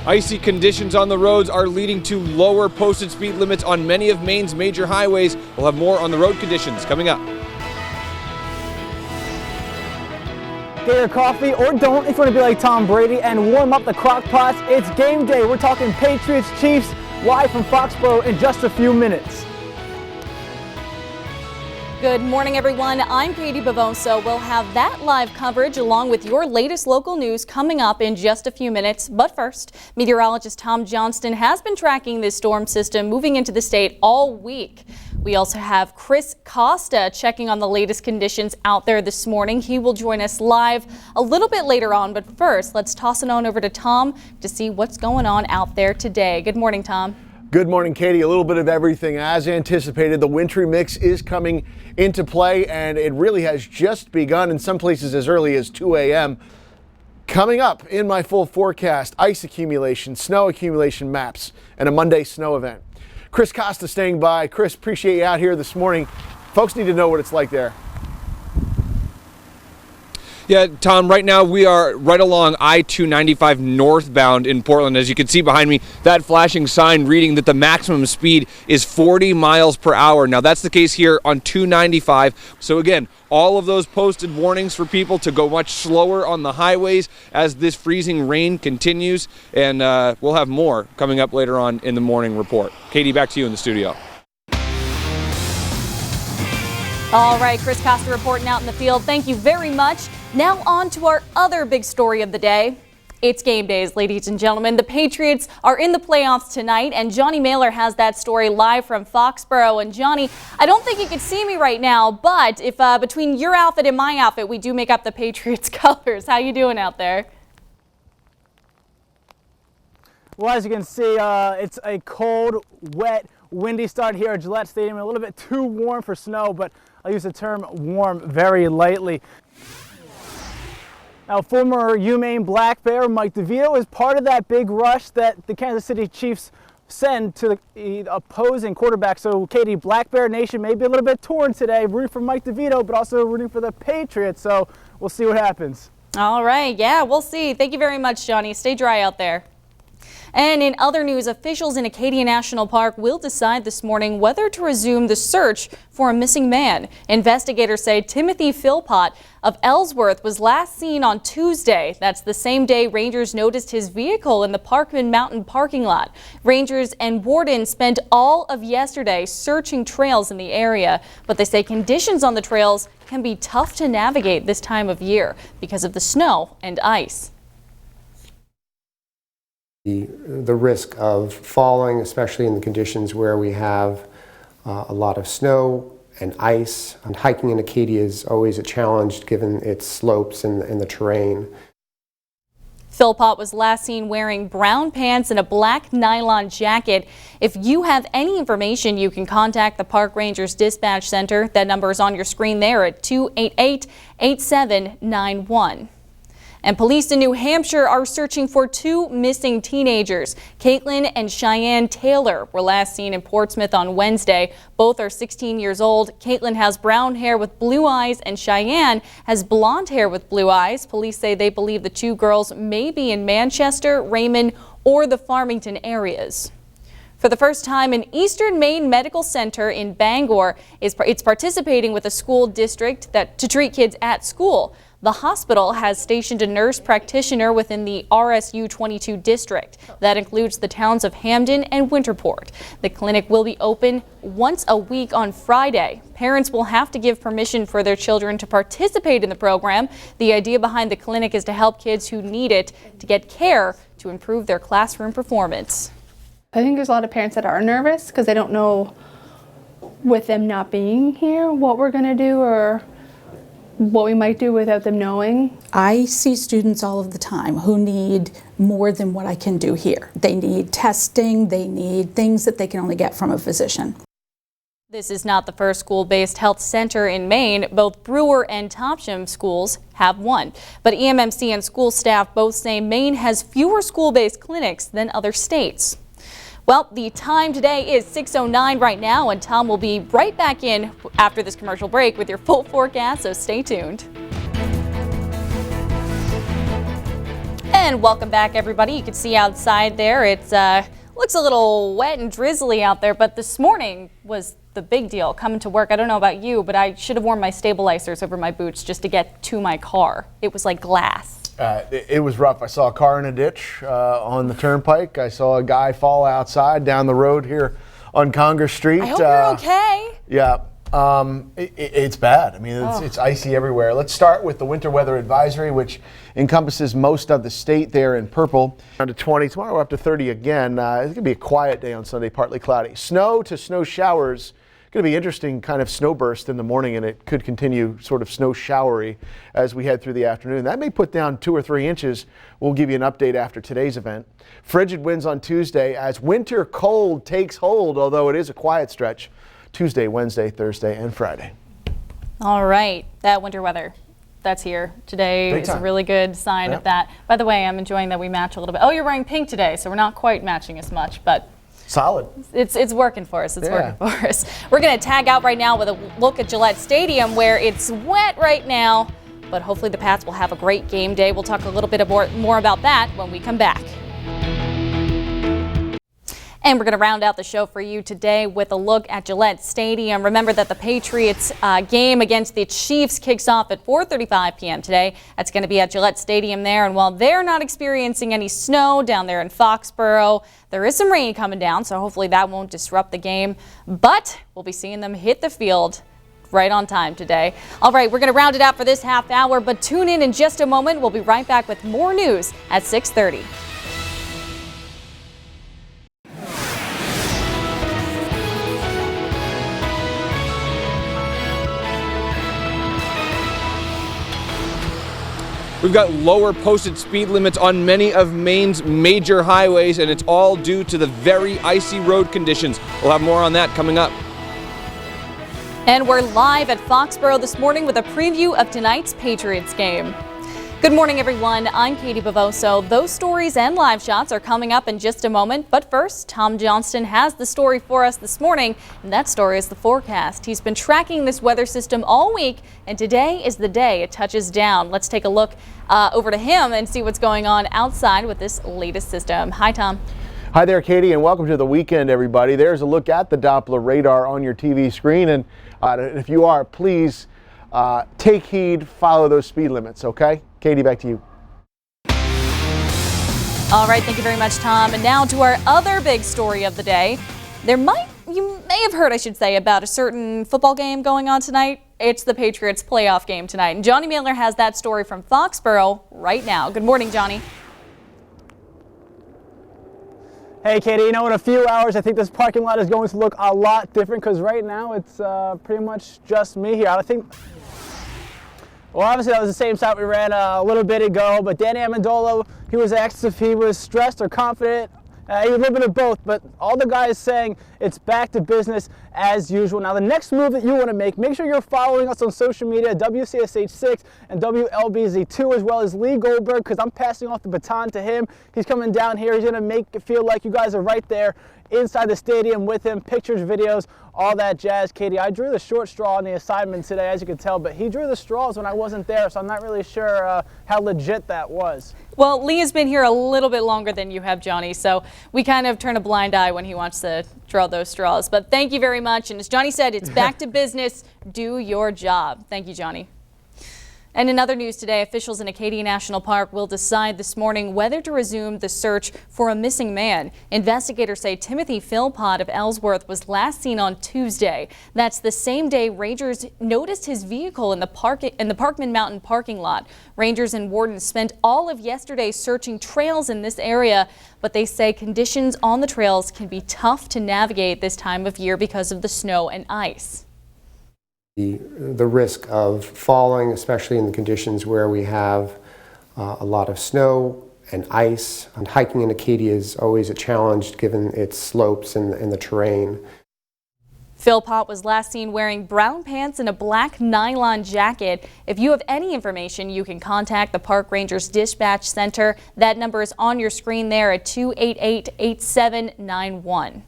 Icy conditions on the roads are leading to lower posted speed limits on many of Maine's major highways. We'll have more on the road conditions coming up. Get your coffee, or don't if you want to be like Tom Brady and warm up the crock pots. It's game day. We're talking Patriots Chiefs live from Foxborough in just a few minutes. Good morning, everyone. I'm Katie Bavoso. We'll have that live coverage along with your latest local news coming up in just a few minutes. But first, meteorologist Tom Johnston has been tracking this storm system moving into the state all week. We also have Chris Costa checking on the latest conditions out there this morning. He will join us live a little bit later on. But first, let's toss it on over to Tom to see what's going on out there today. Good morning, Tom. Good morning, Katie. A little bit of everything as anticipated. The wintry mix is coming into play, and it really has just begun in some places as early as 2 a.m. Coming up in my full forecast, ice accumulation, snow accumulation maps, and a Monday snow event. Chris Costa staying by. Chris, appreciate you out here this morning. Folks need to know what it's like there. Yeah, Tom, right now we are right along I-295 northbound in Portland. As you can see behind me, that flashing sign reading that the maximum speed is 40 miles per hour. Now, that's the case here on 295. So again, all of those posted warnings for people to go much slower on the highways as this freezing rain continues. And we'll have more coming up later on in the morning report. Katie, back to you in the studio. All right, Chris Costa reporting out in the field. Thank you very much. Now on to our other big story of the day. It's game days, ladies and gentlemen. The Patriots are in the playoffs tonight, and Johnny Mailer has that story live from Foxborough. And Johnny, I don't think you can see me right now, but if between your outfit and my outfit, we do make up the Patriots colors. How you doing out there? Well, as you can see, it's a cold, wet, windy start here at Gillette Stadium. A little bit too warm for snow, but I'll use the term warm very lightly. Now, former UMaine Black Bear Mike DeVito is part of that big rush that the Kansas City Chiefs send to the opposing quarterback. So, Katie, Black Bear Nation may be a little bit torn today, rooting for Mike DeVito, but also rooting for the Patriots. So, we'll see what happens. All right. Yeah, we'll see. Thank you very much, Johnny. Stay dry out there. And in other news, officials in Acadia National Park will decide this morning whether to resume the search for a missing man. Investigators say Timothy Philpott of Ellsworth was last seen on Tuesday. That's the same day rangers noticed his vehicle in the Parkman Mountain parking lot. Rangers and wardens spent all of yesterday searching trails in the area, but they say conditions on the trails can be tough to navigate this time of year because of the snow and ice. The risk of falling, especially in the conditions where we have a lot of snow and ice. And hiking in Acadia is always a challenge given its slopes and the terrain. Philpott was last seen wearing brown pants and a black nylon jacket. If you have any information, you can contact the Park Rangers Dispatch Center. That number is on your screen there at 288-8791. And police in New Hampshire are searching for two missing teenagers. Caitlin and Cheyenne Taylor were last seen in Portsmouth on Wednesday. Both are 16 years old. Caitlin has brown hair with blue eyes and Cheyenne has blonde hair with blue eyes. Police say they believe the two girls may be in Manchester, Raymond, or the Farmington areas. For the first time, an Eastern Maine Medical Center in Bangor is participating with a school district to treat kids at school. The hospital has stationed a nurse practitioner within the RSU 22 district. That includes the towns of Hamden and Winterport. The clinic will be open once a week on Friday. Parents will have to give permission for their children to participate in the program. The idea behind the clinic is to help kids who need it to get care to improve their classroom performance. I think there's a lot of parents that are nervous because they don't know, with them not being here, what we're going to do or what we might do without them knowing. I see students all of the time who need more than what I can do here. They need testing, they need things that they can only get from a physician. This is not the first school-based health center in Maine. Both Brewer and Topsham schools have one. But EMMC and school staff both say Maine has fewer school-based clinics than other states. Well, the time today is 6:09 right now, and Tom will be right back in after this commercial break with your full forecast, so stay tuned. And welcome back, everybody. You can see outside there, it's looks a little wet and drizzly out there, but this morning was the big deal coming to work. I don't know about you, but I should have worn my stabilizers over my boots just to get to my car. It was like glass. It was rough. I saw a car in a ditch on the turnpike. I saw a guy fall outside down the road here on Congress Street. I hope you're okay. Yeah. It's bad. I mean, it's icy everywhere. Let's start with the winter weather advisory, which encompasses most of the state there in purple. Down to 20. Tomorrow we're up to 30 again. It's going to be a quiet day on Sunday, partly cloudy. Snow to snow showers. Going to be interesting kind of snow burst in the morning, and it could continue sort of snow showery as we head through the afternoon. That may put down 2 or 3 inches. We'll give you an update after today's event. Frigid winds on Tuesday as winter cold takes hold, although it is a quiet stretch. Tuesday, Wednesday, Thursday, and Friday. All right, that winter weather, that's here. Today is a really good sign of that. By the way, I'm enjoying that we match a little bit. Oh, you're wearing pink today, so we're not quite matching as much, but solid. It's working for us. It's working for us. We're going to tag out right now with a look at Gillette Stadium, where it's wet right now, but hopefully the Pats will have a great game day. We'll talk a little bit more about that when we come back. And we're going to round out the show for you today with a look at Gillette Stadium. Remember that the Patriots game against the Chiefs kicks off at 4:35 p.m. today. That's going to be at Gillette Stadium there. And while they're not experiencing any snow down there in Foxborough, there is some rain coming down, so hopefully that won't disrupt the game. But we'll be seeing them hit the field right on time today. All right, we're going to round it out for this half hour, but tune in just a moment. We'll be right back with more news at 6:30. We've got lower posted speed limits on many of Maine's major highways, and it's all due to the very icy road conditions. We'll have more on that coming up. And we're live at Foxborough this morning with a preview of tonight's Patriots game. Good morning, everyone. I'm Katie Bavoso. Those stories and live shots are coming up in just a moment. But first, Tom Johnston has the story for us this morning, and that story is the forecast. He's been tracking this weather system all week, and today is the day it touches down. Let's take a look over to him and see what's going on outside with this latest system. Hi, Tom. Hi there, Katie, and welcome to the weekend, everybody. There's a look at the Doppler radar on your TV screen, and if you are, please take heed, follow those speed limits, okay? Katie, back to you. All right, thank you very much, Tom. And now to our other big story of the day. You may have heard, I should say, about a certain football game going on tonight. It's the Patriots playoff game tonight. And Johnny Mailer has that story from Foxborough right now. Good morning, Johnny. Hey, Katie, you know, in a few hours, I think this parking lot is going to look a lot different because right now it's pretty much just me here. Well, obviously that was the same shot we ran a little bit ago, but Danny Amendola, he was asked if he was stressed or confident. He was a little bit of both, but all the guys saying it's back to business as usual. Now, the next move that you want to make sure you're following us on social media, WCSH6 and WLBZ2, as well as Lee Goldberg, because I'm passing off the baton to him. He's coming down here. He's going to make it feel like you guys are right there inside the stadium with him, pictures, videos, all that jazz. Katie, I drew the short straw on the assignment today, as you can tell, but he drew the straws when I wasn't there, so I'm not really sure how legit that was. Well, Lee has been here a little bit longer than you have, Johnny, so we kind of turn a blind eye when he wants to draw those straws. But thank you very much, and as Johnny said, it's back to business. Do your job. Thank you, Johnny. And in other news today, officials in Acadia National Park will decide this morning whether to resume the search for a missing man. Investigators say Timothy Philpott of Ellsworth was last seen on Tuesday. That's the same day rangers noticed his vehicle in the Parkman Mountain parking lot. Rangers and wardens spent all of yesterday searching trails in this area, but they say conditions on the trails can be tough to navigate this time of year because of the snow and ice. The risk of falling, especially in the conditions where we have a lot of snow and ice. And hiking in Acadia is always a challenge given its slopes and the terrain. Philpott was last seen wearing brown pants and a black nylon jacket. If you have any information, you can contact the Park Rangers Dispatch Center. That number is on your screen there at 288-8791.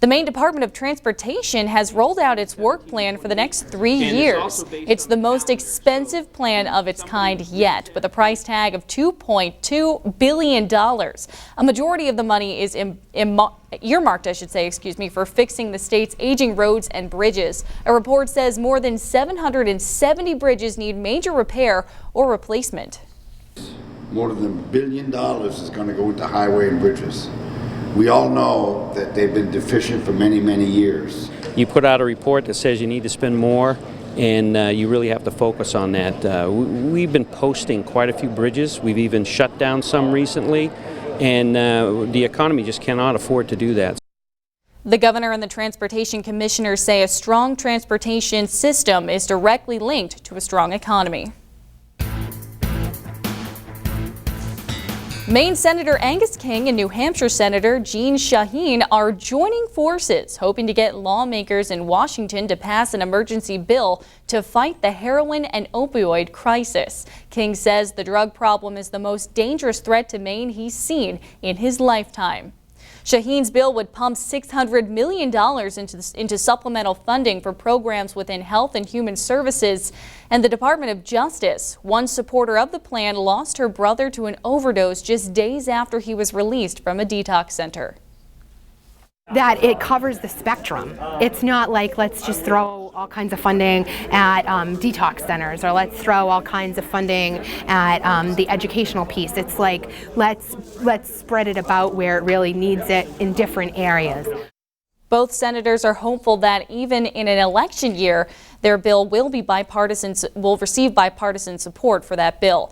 The Maine Department of Transportation has rolled out its work plan for the next 3 years. It's the most expensive plan of its kind yet, with a price tag of $2.2 billion. A majority of the money is earmarked, for fixing the state's aging roads and bridges. A report says more than 770 bridges need major repair or replacement. More than $1 billion is going to go into highway and bridges. We all know that they've been deficient for many, many years. You put out a report that says you need to spend more, and you really have to focus on that. We've been posting quite a few bridges. We've even shut down some recently, and the economy just cannot afford to do that. The governor and the transportation commissioners say a strong transportation system is directly linked to a strong economy. Maine Senator Angus King and New Hampshire Senator Jean Shaheen are joining forces, hoping to get lawmakers in Washington to pass an emergency bill to fight the heroin and opioid crisis. King says the drug problem is the most dangerous threat to Maine he's seen in his lifetime. Shaheen's bill would pump $600 million into supplemental funding for programs within health and human services and the Department of Justice. One supporter of the plan lost her brother to an overdose just days after he was released from a detox center. That it covers the spectrum. It's not like let's just throw all kinds of funding at detox centers, or let's throw all kinds of funding at the educational piece. It's like let's spread it about where it really needs it in different areas. Both senators are hopeful that even in an election year, their bill will receive bipartisan support for that bill.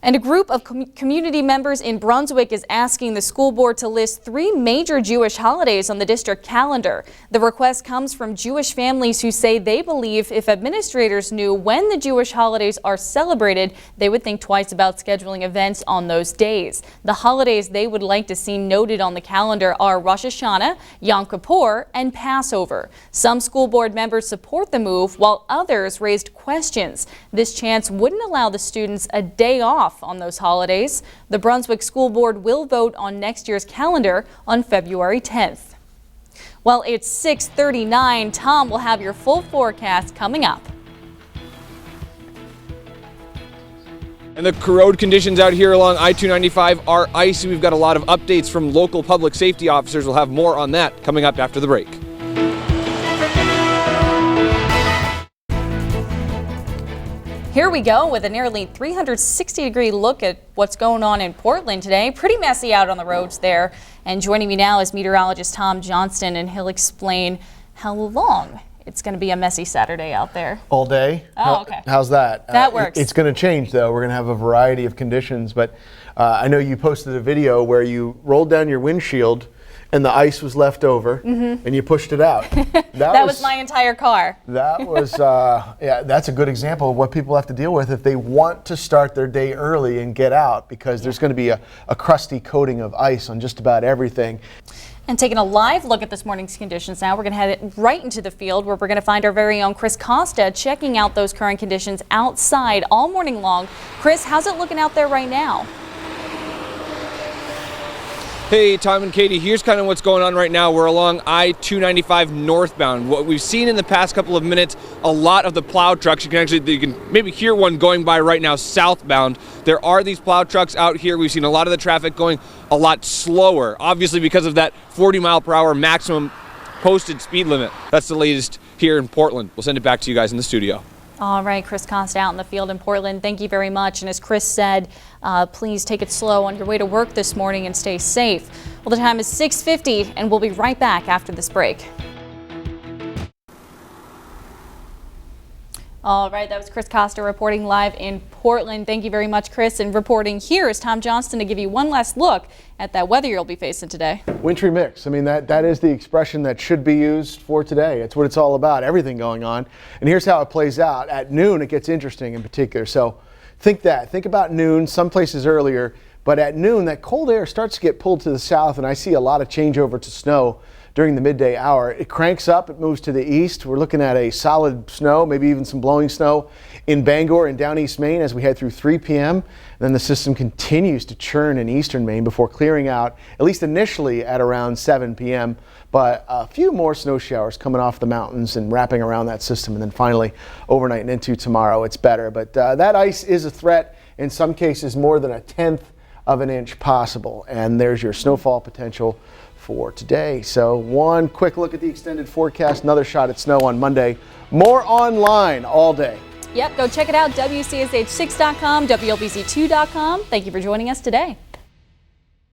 And a group of community members in Brunswick is asking the school board to list 3 major Jewish holidays on the district calendar. The request comes from Jewish families who say they believe if administrators knew when the Jewish holidays are celebrated, they would think twice about scheduling events on those days. The holidays they would like to see noted on the calendar are Rosh Hashanah, Yom Kippur, and Passover. Some school board members support the move, while others raised questions. This chance wouldn't allow the students a day off on those holidays. The Brunswick School Board will vote on next year's calendar on February 10th. Well, it's 6:39. Tom will have your full forecast coming up. And the road conditions out here along I-295 are icy. We've got a lot of updates from local public safety officers. We'll have more on that coming up after the break. Here we go with a nearly 360-degree look at what's going on in Portland today. Pretty messy out on the roads there. And joining me now is meteorologist Tom Johnston, and he'll explain how long it's going to be a messy Saturday out there. All day? Oh, okay. How's that? That works. It's going to change, though. We're going to have a variety of conditions, but I know you posted a video where you rolled down your windshield and the ice was left over, and you pushed it out. That was my entire car. That was, yeah, that's a good example of what people have to deal with if they want to start their day early and get out, because there's going to be a crusty coating of ice on just about everything. And taking a live look at this morning's conditions now, we're going to head right into the field where we're going to find our very own Chris Costa checking out those current conditions outside all morning long. Chris, how's it looking out there right now? Hey, Tom and Katie, here's kind of what's going on right now. We're along I-295 northbound. What we've seen in the past couple of minutes, a lot of the plow trucks, you can maybe hear one going by right now southbound. There are these plow trucks out here. We've seen a lot of the traffic going a lot slower, obviously because of that 40-mile-per-hour maximum posted speed limit. That's the latest here in Portland. We'll send it back to you guys in the studio. All right, Chris Costa out in the field in Portland. Thank you very much. And as Chris said, please take it slow on your way to work this morning and stay safe. Well, the time is 6:50, and we'll be right back after this break. All right, that was Chris Costa reporting live in Portland. Thank you very much, Chris. And reporting here is Tom Johnston to give you one last look at that weather you'll be facing today. Wintry mix. I mean, that is the expression that should be used for today. It's what it's all about, everything going on. And here's how it plays out. At noon, it gets interesting in particular. So think about noon, some places earlier. But at noon, that cold air starts to get pulled to the south, and I see a lot of changeover to snow during the midday hour. It cranks up, it moves to the east. We're looking at a solid snow, maybe even some blowing snow in Bangor and down East Maine as we head through 3 p.m. Then the system continues to churn in eastern Maine before clearing out, at least initially at around 7 p.m. But a few more snow showers coming off the mountains and wrapping around that system. And then finally, overnight and into tomorrow, it's better. But that ice is a threat. In some cases, more than 1/10 of an inch possible. And there's your snowfall potential for today. So one quick look at the extended forecast, another shot at snow on Monday. More online all day. Yep, go check it out, WCSH6.com, WLBC2.com. Thank you for joining us today.